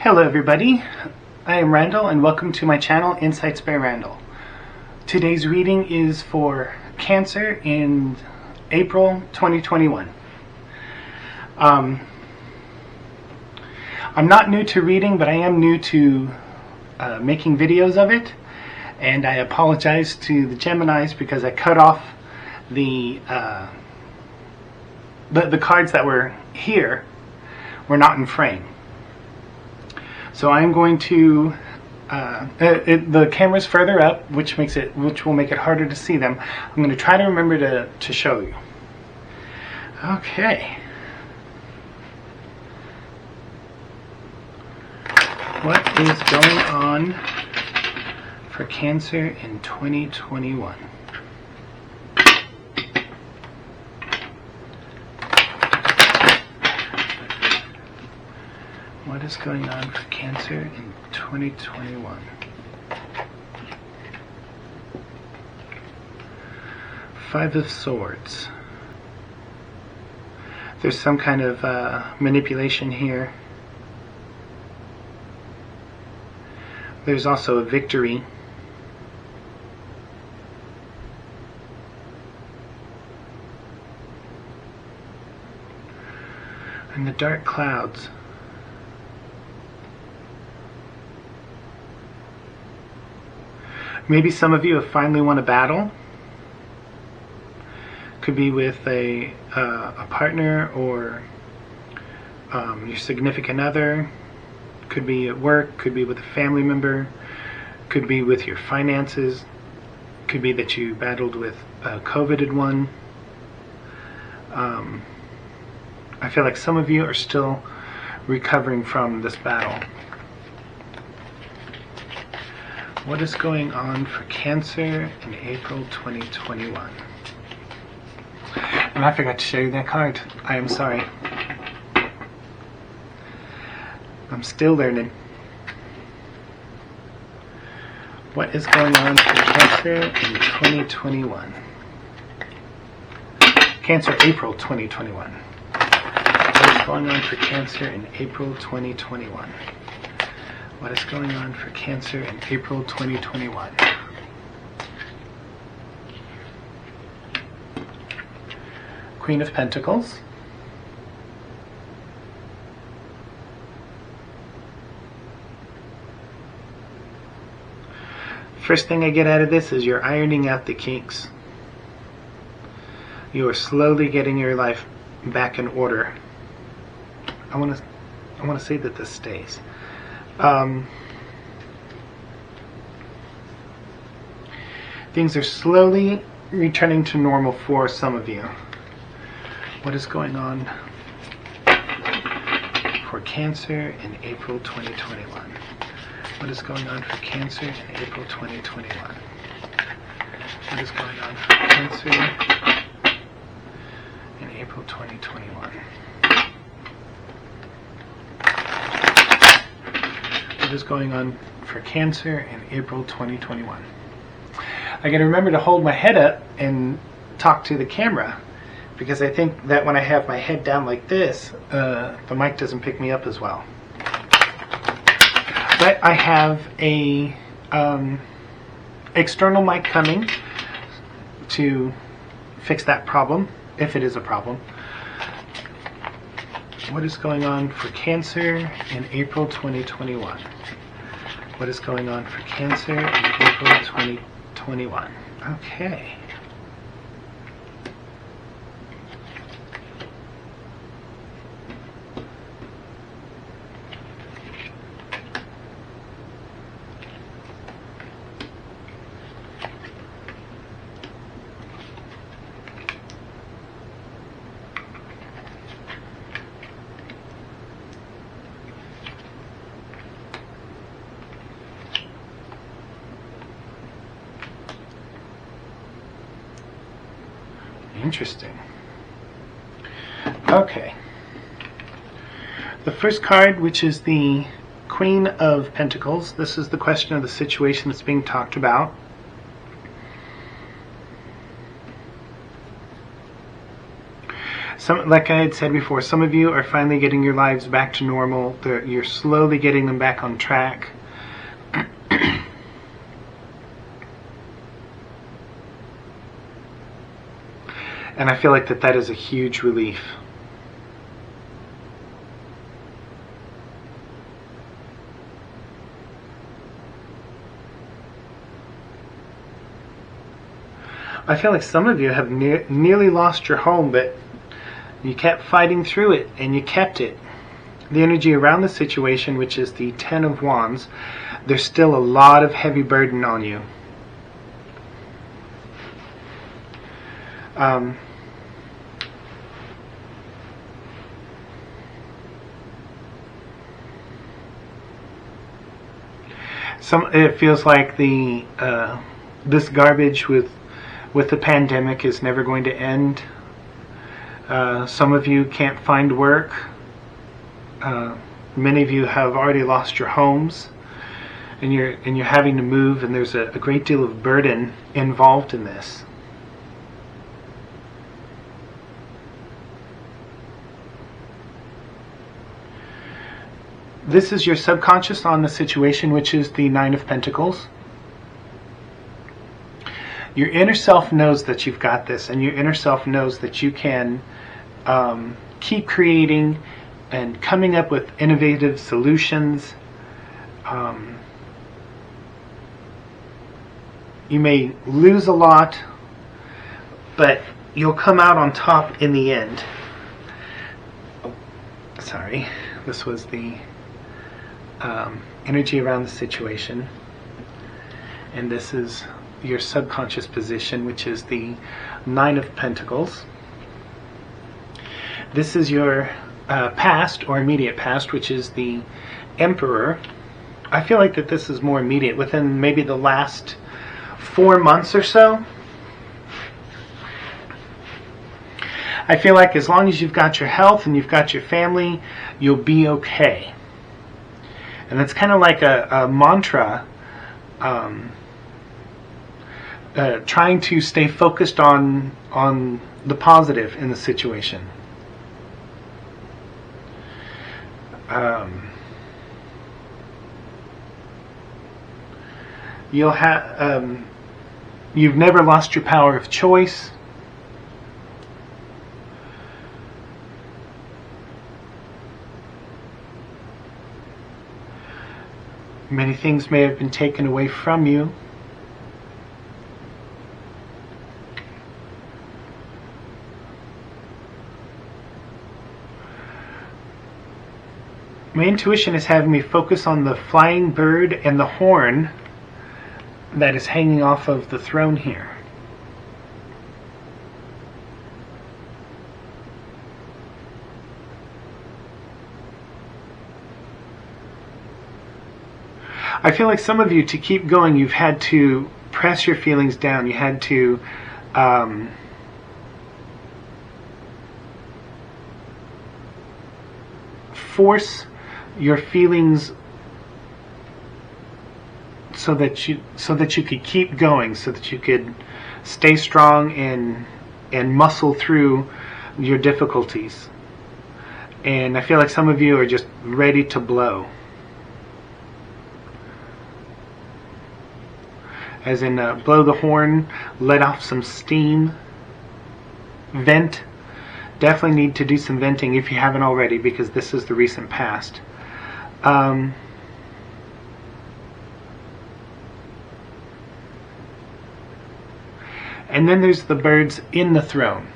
Hello everybody, I am Randall and welcome to my channel Insights by Randall. Today's reading is for Cancer in April 2021. I'm not new to reading, but I am new to making videos of it, and I apologize to the Geminis because I cut off the cards that were here were not in frame. So I'm going to, the camera's further up, which will make it harder to see them. I'm going to try to remember to show you. Okay. What is going on for Cancer in 2021? What is going on for Cancer in 2021? Five of Swords. There's some kind of manipulation here. There's also a victory. And the dark clouds. Maybe some of you have finally won a battle. Could be with a partner or your significant other. Could be at work. Could be with a family member. Could be with your finances. Could be that you battled with COVID in one. I feel like some of you are still recovering from this battle. What is going on for Cancer in April 2021? And I forgot to show you that card. I am sorry. I'm still learning. What is going on for Cancer in 2021? Cancer, April 2021. What is going on for Cancer in April 2021? What is going on for Cancer in April 2021? Queen of Pentacles. First thing I get out of this is you're ironing out the kinks. You are slowly getting your life back in order. I want to say that this stays. Things are slowly returning to normal for some of you. What is going on for Cancer in April 2021? What is going on for Cancer in April 2021? What is going on for Cancer in April 2021? What is going on for Cancer in April 2021? I gotta remember to hold my head up and talk to the camera, because I think that when I have my head down like this, the mic doesn't pick me up as well. But I have a external mic coming to fix that problem, if it is a problem. What is going on for Cancer in April 2021? What is going on for Cancer in April 2021? Okay. Interesting. Okay. The first card, which is the Queen of Pentacles, this is the question of the situation that's being talked about. like I had said before, some of you are finally getting your lives back to normal. You're slowly getting them back on track. And I feel like that is a huge relief. I feel like some of you have nearly lost your home, but you kept fighting through it, and you kept it. The energy around the situation, which is the Ten of Wands, there's still a lot of heavy burden on you. It feels like this garbage with the pandemic is never going to end. Some of you can't find work. Many of you have already lost your homes, and you're having to move, and there's a great deal of burden involved in this. This is your subconscious on the situation, which is the Nine of Pentacles. Your inner self knows that you've got this, and your inner self knows that you can keep creating and coming up with innovative solutions. You may lose a lot, but you'll come out on top in the end. Oh, sorry, this was the energy around the situation, and this is your subconscious position, which is the Nine of Pentacles. This is your past or immediate past, which is the Emperor. I feel like that this is more immediate, within maybe the last 4 months or so. I feel like as long as you've got your health and you've got your family, you'll be okay. And that's kind of like a mantra, trying to stay focused on the positive in the situation. You've never lost your power of choice. Many things may have been taken away from you. My intuition is having me focus on the flying bird and the horn that is hanging off of the throne here. I feel like some of you, to keep going, you've had to press your feelings down. You had to force your feelings so that you could keep going, so that you could stay strong and muscle through your difficulties. And I feel like some of you are just ready to blow. As in blow the horn, let off some steam, vent. Definitely need to do some venting if you haven't already, because this is the recent past. And then there's the birds in the throne.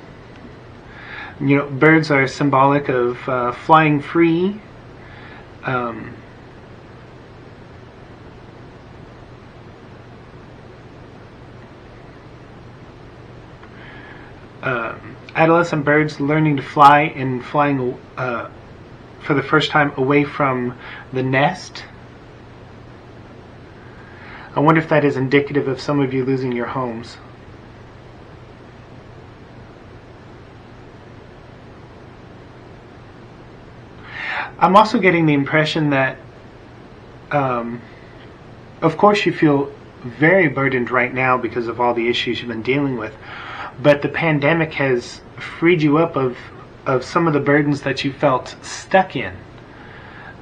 You know, birds are symbolic of flying free. Adolescent birds learning to fly and flying for the first time away from the nest. I wonder if that is indicative of some of you losing your homes. I'm also getting the impression that, of course, you feel very burdened right now because of all the issues you've been dealing with, but the pandemic has freed you up of of some of the burdens that you felt stuck in,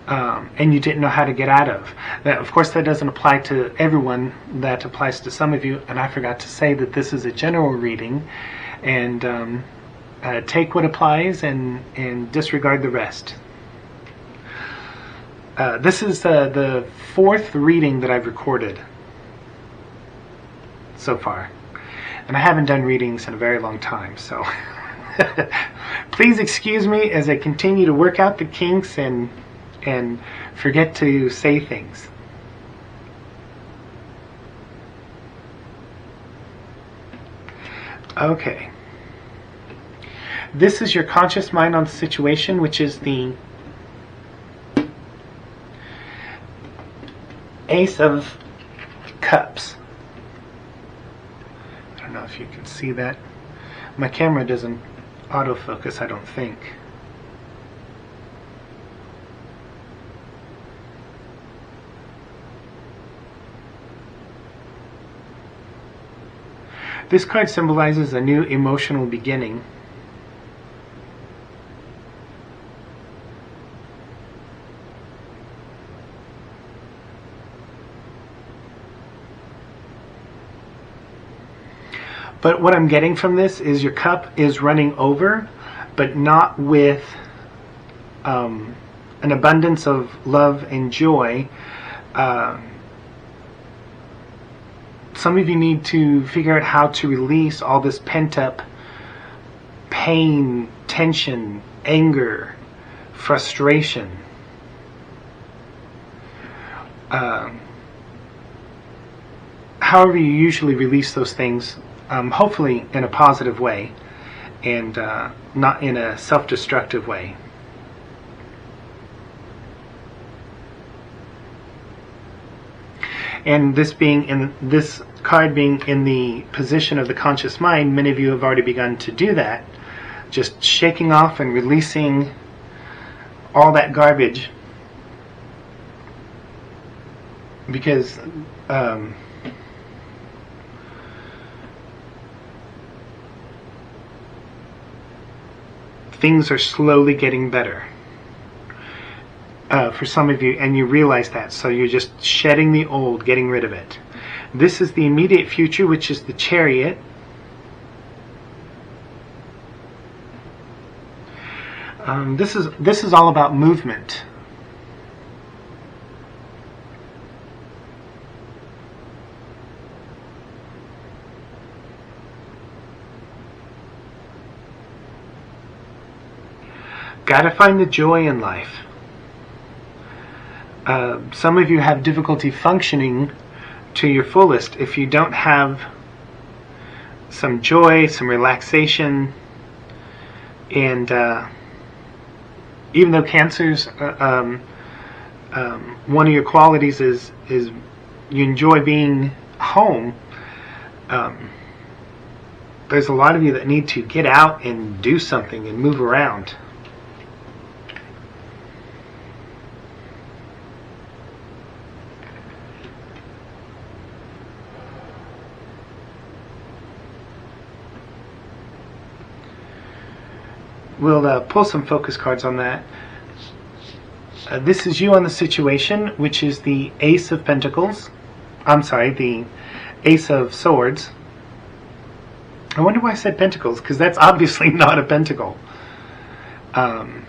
and you didn't know how to get out of. Now, of course, that doesn't apply to everyone. That applies to some of you, and I forgot to say that this is a general reading, and take what applies and disregard the rest. This is the fourth reading that I've recorded so far, and I haven't done readings in a very long time, so please excuse me as I continue to work out the kinks and forget to say things. Okay. This is your conscious mind on the situation, which is the Ace of Cups. I don't know if you can see that. My camera doesn't autofocus, I don't think. This card symbolizes a new emotional beginning. But what I'm getting from this is your cup is running over, but not with an abundance of love and joy. Some of you need to figure out how to release all this pent-up pain, tension, anger, frustration. However you usually release those things, hopefully in a positive way and not in a self-destructive way. And this card being in the position of the conscious mind, many of you have already begun to do that, just shaking off and releasing all that garbage, because things are slowly getting better for some of you, and you realize that, so you're just shedding the old, getting rid of it. This is the immediate future, which is the Chariot. This is all about movement. Gotta find the joy in life. Some of you have difficulty functioning to your fullest if you don't have some joy, some relaxation, and even though cancer's one of your qualities is you enjoy being home, there's a lot of you that need to get out and do something and move around. We'll pull some focus cards on that. This is you on the situation, which is the Ace of Pentacles. I'm sorry, the Ace of Swords. I wonder why I said Pentacles, because that's obviously not a pentacle. Many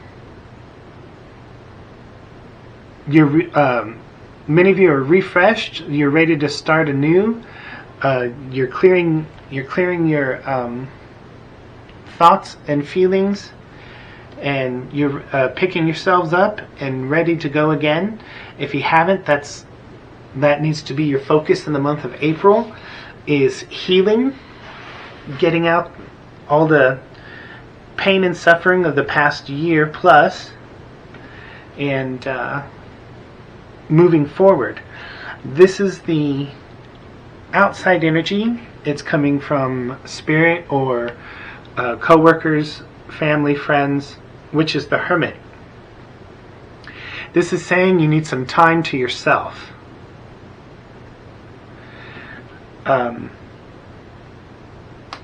of you are refreshed. You're ready to start anew. You're clearing your thoughts and feelings, and you're picking yourselves up and ready to go again. If you haven't, that needs to be your focus in the month of April, is healing, getting out all the pain and suffering of the past year plus, and moving forward. This is the outside energy. It's coming from spirit or co-workers, family, friends, which is the Hermit. This is saying you need some time to yourself.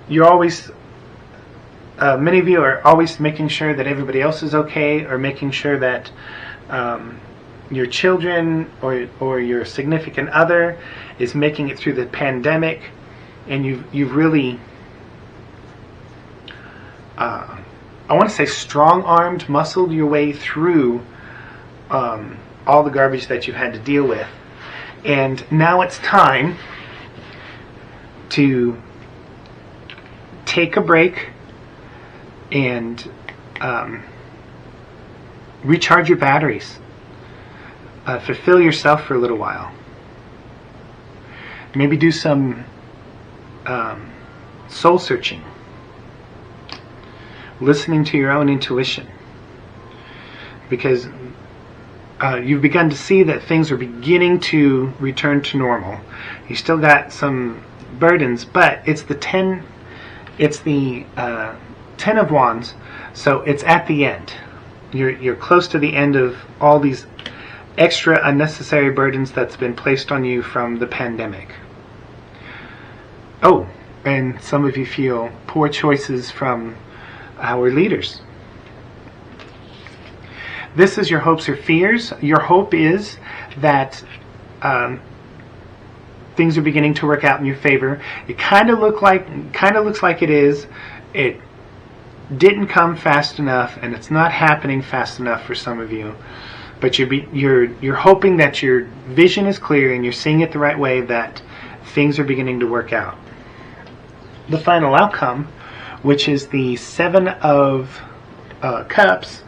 You're always many of you are always making sure that everybody else is okay, or making sure that your children or your significant other is making it through the pandemic, and you've really, I want to say, strong-armed, muscled your way through all the garbage that you've had to deal with. And now it's time to take a break and recharge your batteries. Fulfill yourself for a little while. Maybe do some soul searching, listening to your own intuition, because you've begun to see that things are beginning to return to normal. You still got some burdens, but it's the 10 of Wands, so it's at the end. You're close to the end of all these extra unnecessary burdens that's been placed on you from the pandemic. Oh, and some of you feel poor choices from our leaders. This is your hopes or fears. Your hope is that things are beginning to work out in your favor. It kind of looks like it is. It didn't come fast enough, and it's not happening fast enough for some of you. But you're hoping that your vision is clear and you're seeing it the right way, that things are beginning to work out. The final outcome, which is the 7 of Cups,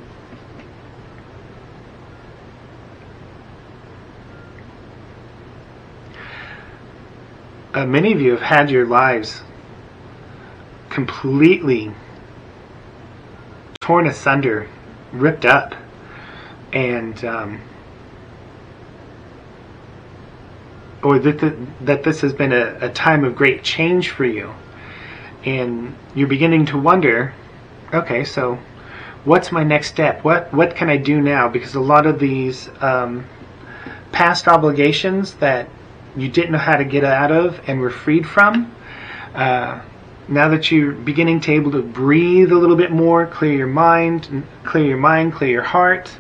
many of you have had your lives completely torn asunder, ripped up, and or that this has been a time of great change for you, and you're beginning to wonder, okay, so what's my next step? What can I do now? Because a lot of these past obligations that you didn't know how to get out of and were freed from, now that you're beginning to able to breathe a little bit more, clear your mind, clear your heart,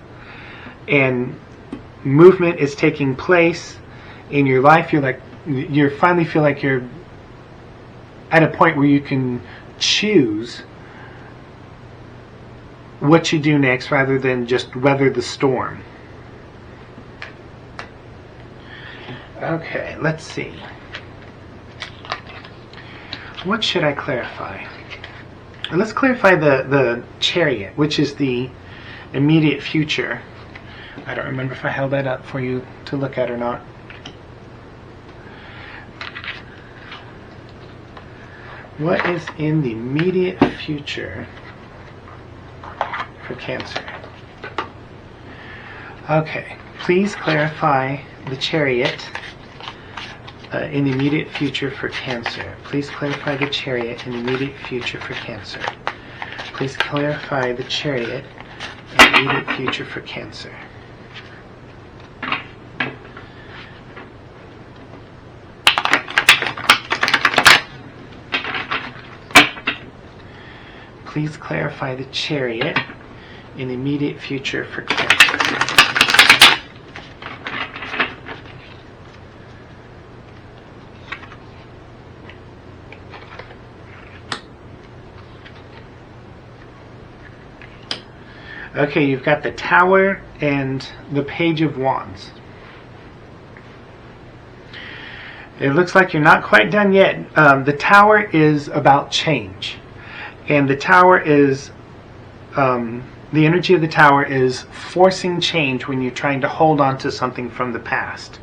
and movement is taking place in your life, you finally feel like you're at a point where you can choose what you do next rather than just weather the storm. Okay, let's see. What should I clarify? Let's clarify the Chariot, which is the immediate future. I don't remember if I held that up for you to look at or not. What is in the immediate future for Cancer? Okay, please clarify the Chariot in the immediate future for Cancer. Please clarify the Chariot in the immediate future for Cancer. Please clarify the Chariot in the immediate future for Cancer. Please clarify the Chariot in the immediate future for Cancer. Okay, you've got the Tower and the Page of Wands. It looks like you're not quite done yet. The Tower is about change. And the Tower is, the energy of the Tower is forcing change when you're trying to hold on to something from the past.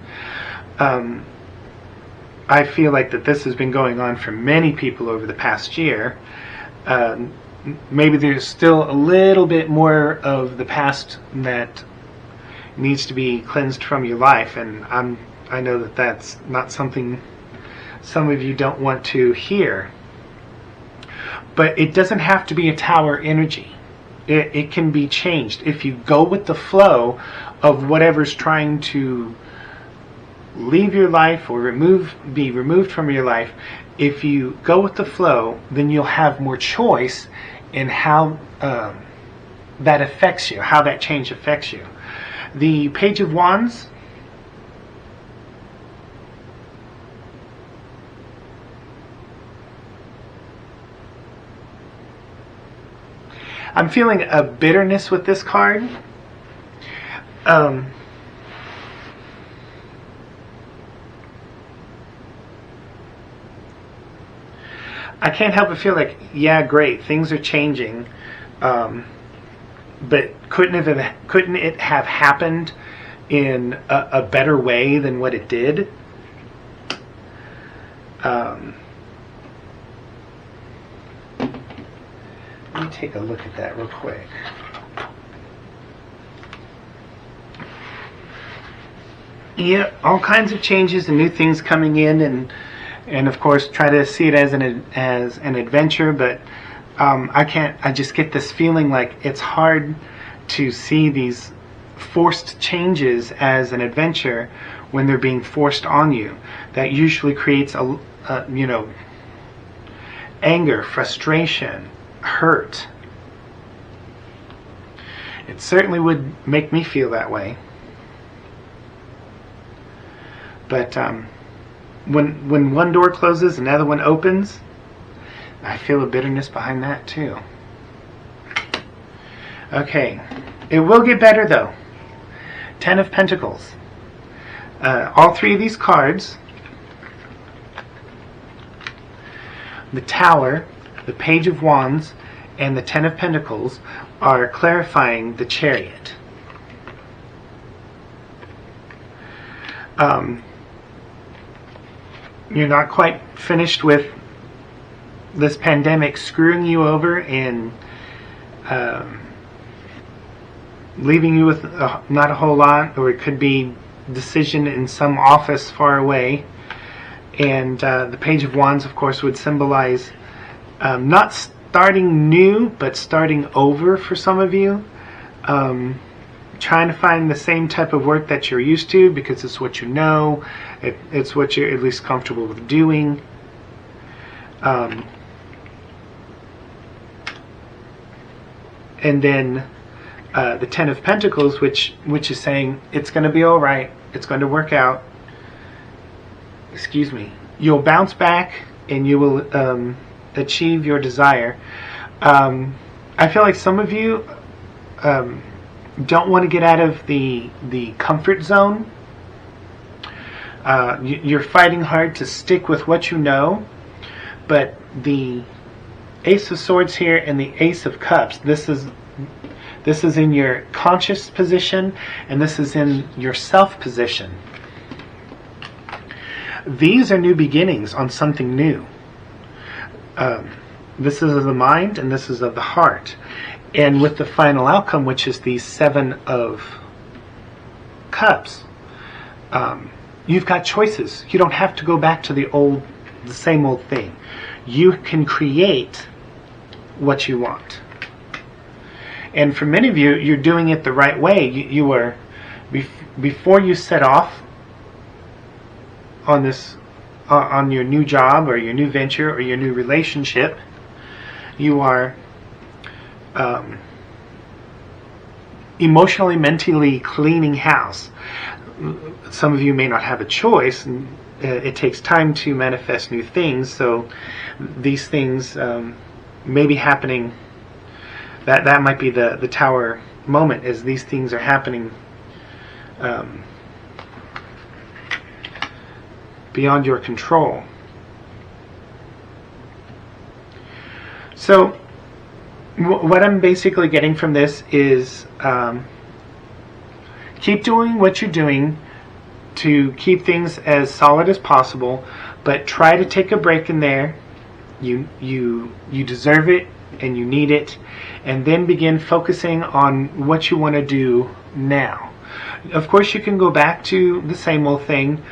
I feel like that this has been going on for many people over the past year. Maybe there's still a little bit more of the past that needs to be cleansed from your life, and I know that that's not something some of you don't want to hear. But it doesn't have to be a Tower energy. It can be changed. If you go with the flow of whatever's trying to leave your life or be removed from your life, if you go with the flow, then you'll have more choice and how that affects you, how that change affects you. The Page of Wands, I'm feeling a bitterness with this card. I can't help but feel like, yeah, great, things are changing, but couldn't it have happened in a better way than what it did? Let me take a look at that real quick. Yeah, all kinds of changes and new things coming in, and of course try to see it as an adventure, but I just get this feeling like it's hard to see these forced changes as an adventure when they're being forced on you. That usually creates anger, frustration, hurt. It certainly would make me feel that way. But when one door closes, another one opens, I feel a bitterness behind that too. Okay, it will get better though. 10 of Pentacles. All three of these cards, the Tower, the Page of Wands, and the 10 of Pentacles, are clarifying the Chariot. You're not quite finished with this pandemic screwing you over and leaving you with not a whole lot, or it could be decision in some office far away. And the Page of Wands, of course, would symbolize not starting new, but starting over for some of you. Trying to find the same type of work that you're used to because it's what you know, it's what you're at least comfortable with doing. And then the 10 of Pentacles, which is saying it's going to be all right, it's going to work out. Excuse me. You'll bounce back and you will achieve your desire. I feel like some of you don't want to get out of the comfort zone. You're fighting hard to stick with what you know, but the Ace of Swords here and the Ace of Cups, this is in your conscious position, and this is in your self position. These are new beginnings on something new. This is of the mind and this is of the heart. And with the final outcome, which is the 7 of Cups, you've got choices. You don't have to go back to the same old thing. You can create what you want. And for many of you, you're doing it the right way. You are, before you set off on this, on your new job or your new venture or your new relationship, you are emotionally, mentally cleaning house. Some of you may not have a choice, and it takes time to manifest new things, so these things may be happening. That might be the Tower moment, as these things are happening beyond your control. So what I'm basically getting from this is keep doing what you're doing to keep things as solid as possible, but try to take a break in there. You deserve it and you need it, and then begin focusing on what you want to do now. Of course, you can go back to the same old thing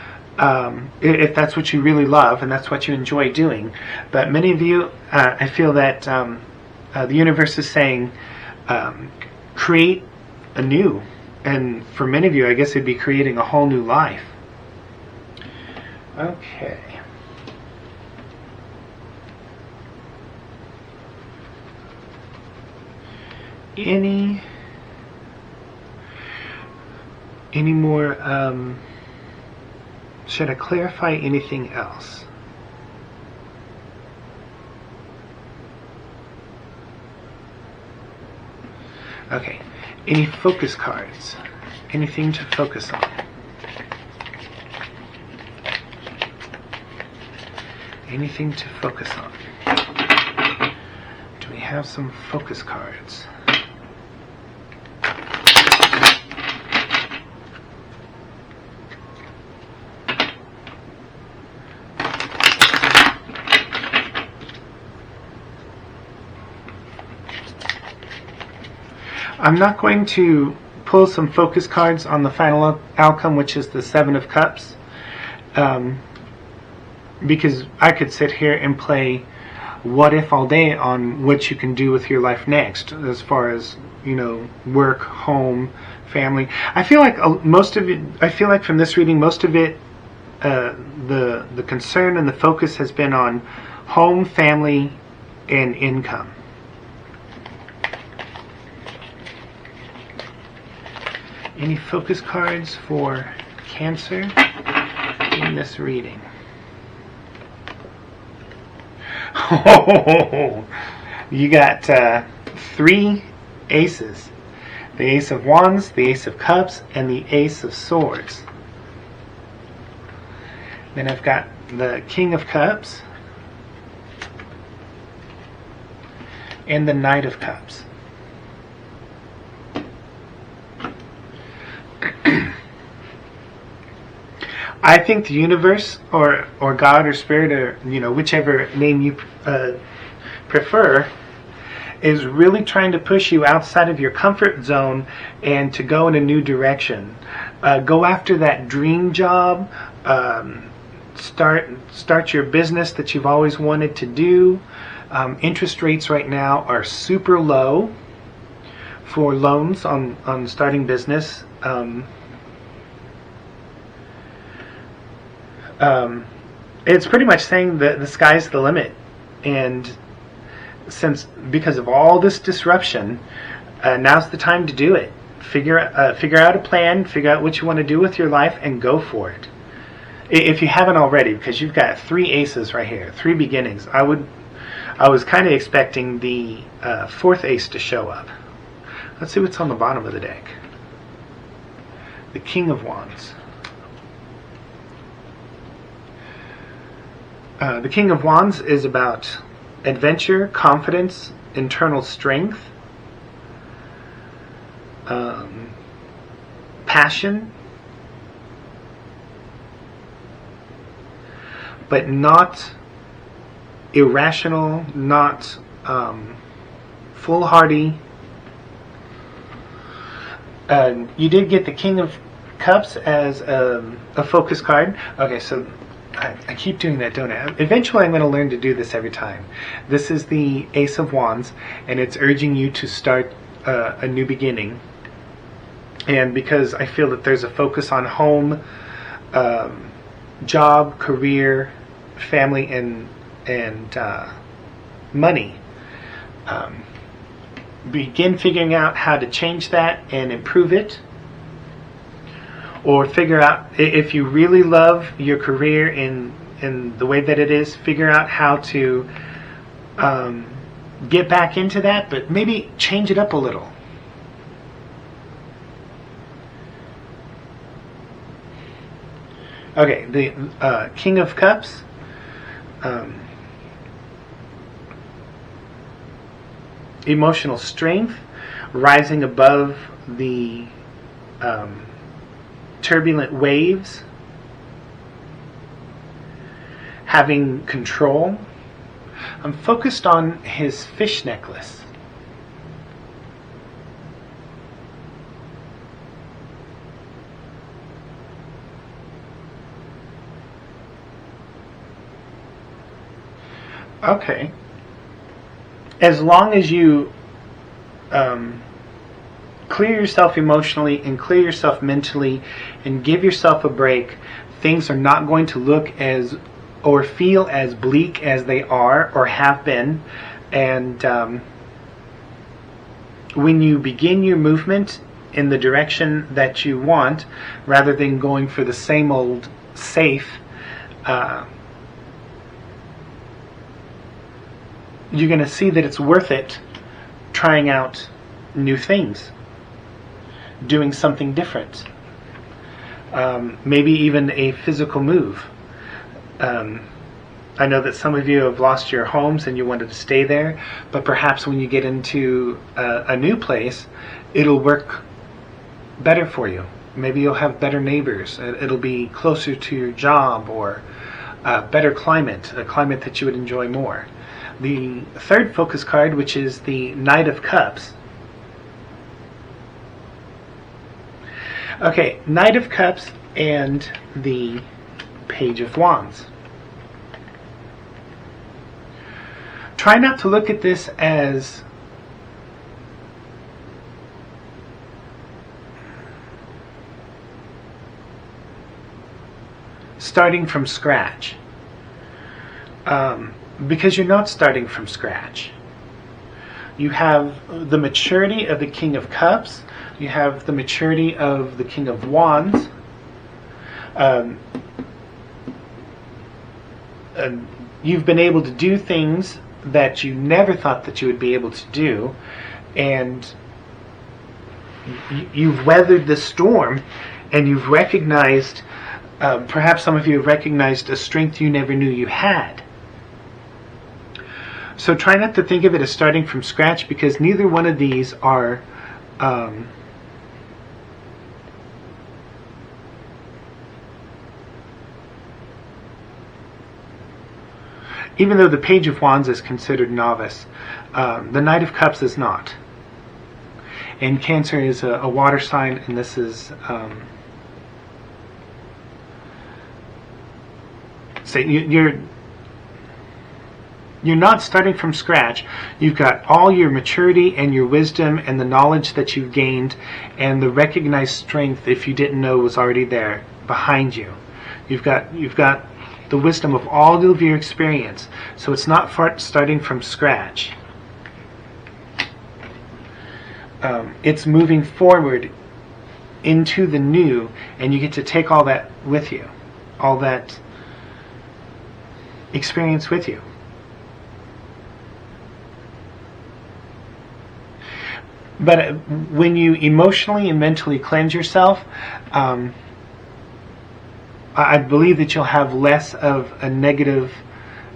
if that's what you really love and that's what you enjoy doing. But many of you, I feel that the universe is saying create anew. And for many of you, I guess it'd be creating a whole new life. Okay. any more, should I clarify anything else? Okay, any focus cards? Anything to focus on? Anything to focus on? Do we have some focus cards? I'm not going to pull some focus cards on the final outcome, which is the Seven of Cups, because I could sit here and play what if all day on what you can do with your life next, as far as, you know, work, home, family. I feel like most of it, I feel like from this reading, most of it, the concern and the focus has been on home, family, and income. Any focus cards for Cancer in this reading? Oh, you got 3 aces. The Ace of Wands, the Ace of Cups, and the Ace of Swords. Then I've got the King of Cups and the Knight of Cups. I think the universe, or God, or Spirit, or, you know, whichever name you prefer, is really trying to push you outside of your comfort zone and to go in a new direction. Go after that dream job. Start your business that you've always wanted to do. Interest rates right now are super low for loans on starting business. It's pretty much saying that the sky's the limit, and because of all this disruption, now's the time to do it. Figure out a plan, figure out what you want to do with your life, and go for it. If you haven't already, because you've got 3 aces right here, 3 beginnings. I was kind of expecting the 4th ace to show up. Let's see what's on the bottom of the deck. The King of Wands. The King of Wands is about adventure, confidence, internal strength, passion, but not irrational, not foolhardy. You did get the King of Cups as a focus card. Okay, so I keep doing that, don't I? Eventually I'm going to learn to do this every time. This is the Ace of Wands, and it's urging you to start a new beginning. And because I feel that there's a focus on home, job, career, family, and money, begin figuring out how to change that and improve it. Or figure out, if you really love your career in the way that it is, figure out how to get back into that, but maybe change it up a little. Okay, the King of Cups. Emotional strength, rising above the turbulent waves, having control. I'm focused on his fish necklace. Okay. As long as you clear yourself emotionally and clear yourself mentally and give yourself a break, things are not going to look as or feel as bleak as they are or have been. And when you begin your movement in the direction that you want, rather than going for the same old safe, you're going to see that it's worth it trying out new things, doing something different, maybe even a physical move. I know that some of you have lost your homes and you wanted to stay there, but perhaps when you get into a new place, it'll work better for you. Maybe you'll have better neighbors. It'll be closer to your job, or a better climate, a climate that you would enjoy more. The third focus card, which is the Knight of Cups. Okay, Knight of Cups and the Page of Wands. Try not to look at this as starting from scratch, because you're not starting from scratch. You have the maturity of the King of Cups. You have the maturity of the King of Wands. You've been able to do things that you never thought that you would be able to do, and you've weathered the storm, and you've recognized, perhaps some of you have recognized a strength you never knew you had. So try not to think of it as starting from scratch, because neither one of these are even though the Page of Wands is considered novice, the Knight of Cups is not. And Cancer is a water sign, and this is so you're not starting from scratch. You've got all your maturity and your wisdom and the knowledge that you've gained, and the recognized strength, if you didn't know, was already there behind you. You've got the wisdom of all of your experience. So it's not starting from scratch. It's moving forward into the new, and you get to take all that with you, all that experience with you. But when you emotionally and mentally cleanse yourself, I believe that you'll have less of a negative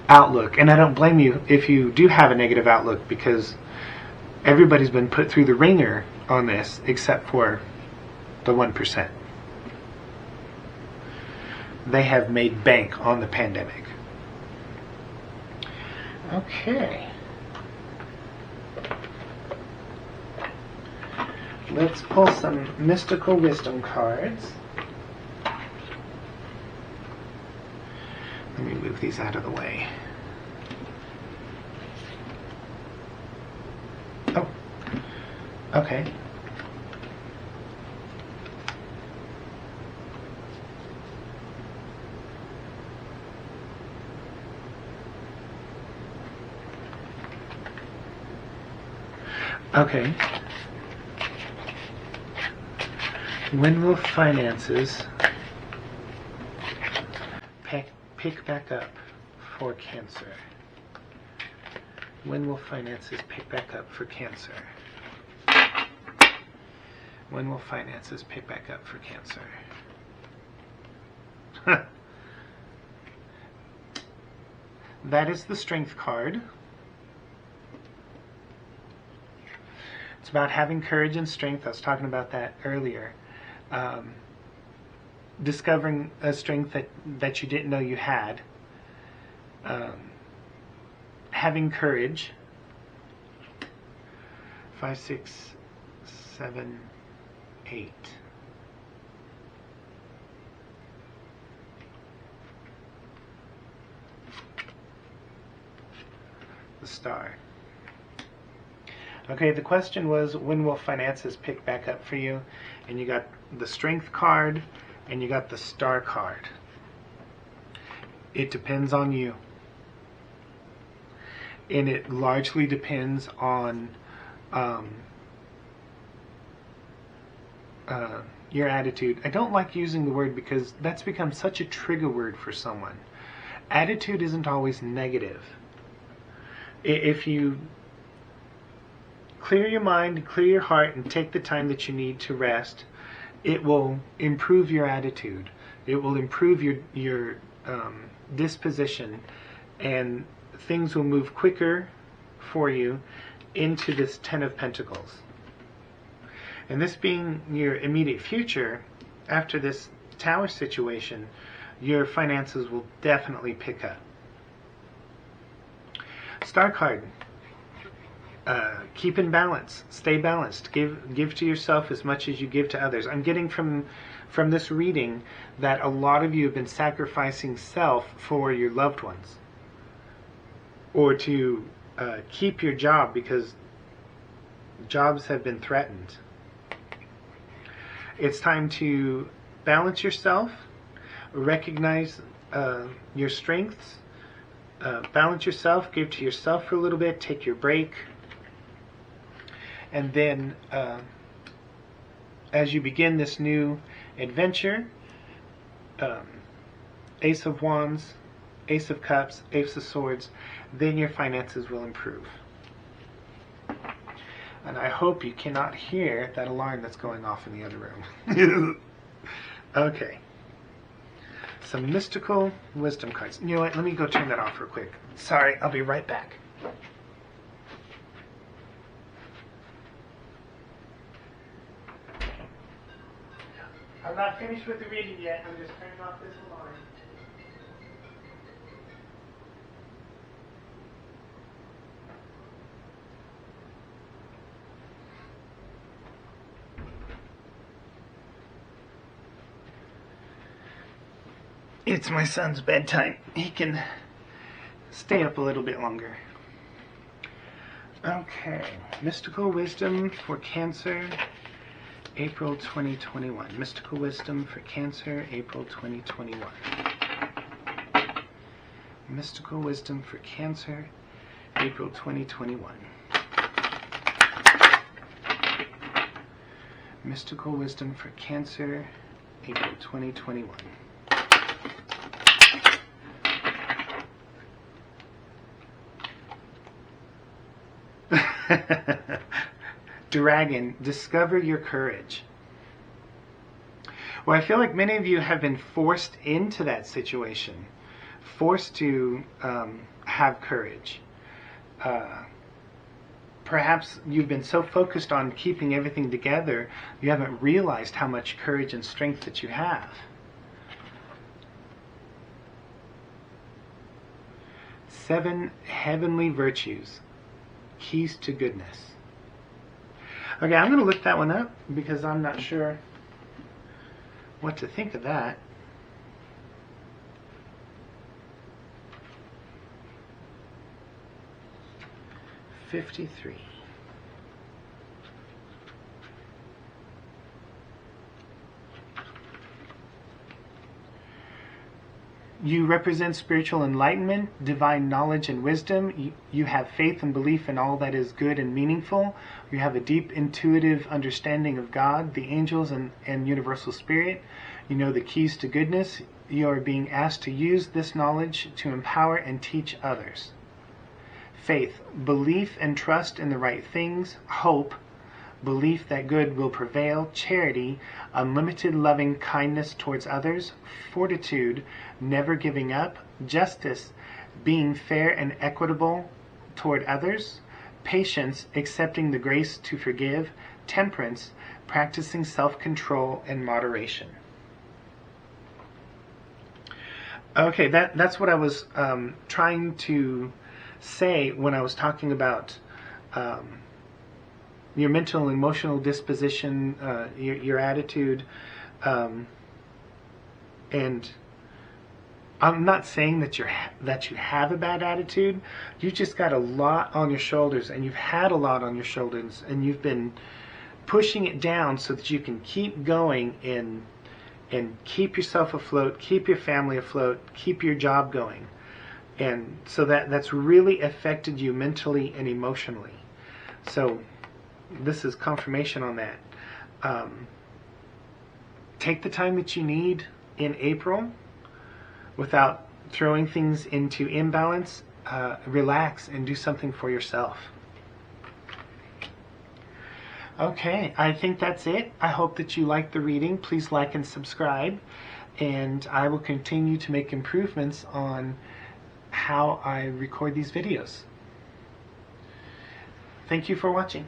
outlook. And I don't blame you if you do have a negative outlook, because everybody's been put through the ringer on this except for the 1%. They have made bank on the pandemic. Okay. Let's pull some mystical wisdom cards. Let me move these out of the way. Oh, okay. Okay. When will finances pick back up for Cancer? When will finances pick back up for Cancer? When will finances pick back up for Cancer? That is the Strength card. It's about having courage and strength. I was talking about that earlier. Discovering a strength that you didn't know you had. Having courage. 5, 6, 7, 8. The Star. Okay, the question was, when will finances pick back up for you? And you got the Strength card, and you got the Star card. It depends on you. And it largely depends on your attitude. I don't like using the word because that's become such a trigger word for someone. Attitude isn't always negative. If you clear your mind, clear your heart, and take the time that you need to rest, it will improve your attitude. It will improve your disposition, and things will move quicker for you into this Ten of Pentacles. And this being your immediate future, after this Tower situation, your finances will definitely pick up. Star card. Keep in balance. Stay balanced. Give to yourself as much as you give to others. I'm getting from this reading that a lot of you have been sacrificing self for your loved ones, or to keep your job because jobs have been threatened. It's time to balance yourself, recognize your strengths, balance yourself, give to yourself for a little bit, take your break, and then as you begin this new adventure, Ace of Wands, Ace of Cups, Ace of Swords, then your finances will improve. And I hope you cannot hear that alarm that's going off in the other room. Okay. Some mystical wisdom cards. You know what? Let me go turn that off real quick. Sorry, I'll be right back. I'm not finished with the reading yet. I'm just turning off this alarm. It's my son's bedtime. He can stay up a little bit longer. Okay. Mystical wisdom for Cancer, April 2021. Mystical wisdom for Cancer, April 2021. Mystical wisdom for Cancer, April 2021. Mystical wisdom for Cancer, April 2021. Dragon, discover your courage. Well, I feel like many of you have been forced into that situation, forced to have courage. Perhaps you've been so focused on keeping everything together, you haven't realized how much courage and strength that you have. 7 heavenly virtues. Keys to goodness. Okay, I'm going to look that one up because I'm not sure what to think of that. $53. You represent spiritual enlightenment, divine knowledge and wisdom. You have faith and belief in all that is good and meaningful. You have a deep intuitive understanding of God, the angels, and universal spirit. You know the keys to goodness. You are being asked to use this knowledge to empower and teach others. Faith, belief and trust in the right things. Hope, belief that good will prevail. Charity, unlimited loving kindness towards others. Fortitude, never giving up. Justice, being fair and equitable toward others. Patience, accepting the grace to forgive. Temperance, practicing self-control and moderation. Okay, that's what I was trying to say when I was talking about your mental and emotional disposition, your attitude, and I'm not saying that you have a bad attitude. You just got a lot on your shoulders, and you've had a lot on your shoulders, and you've been pushing it down so that you can keep going and keep yourself afloat, keep your family afloat, keep your job going. And so that's really affected you mentally and emotionally. So this is confirmation on that. take the time that you need in April without throwing things into imbalance. Relax and do something for yourself. Okay, I think that's it. I hope that you liked the reading. Please like and subscribe, and I will continue to make improvements on how I record these videos. Thank you for watching.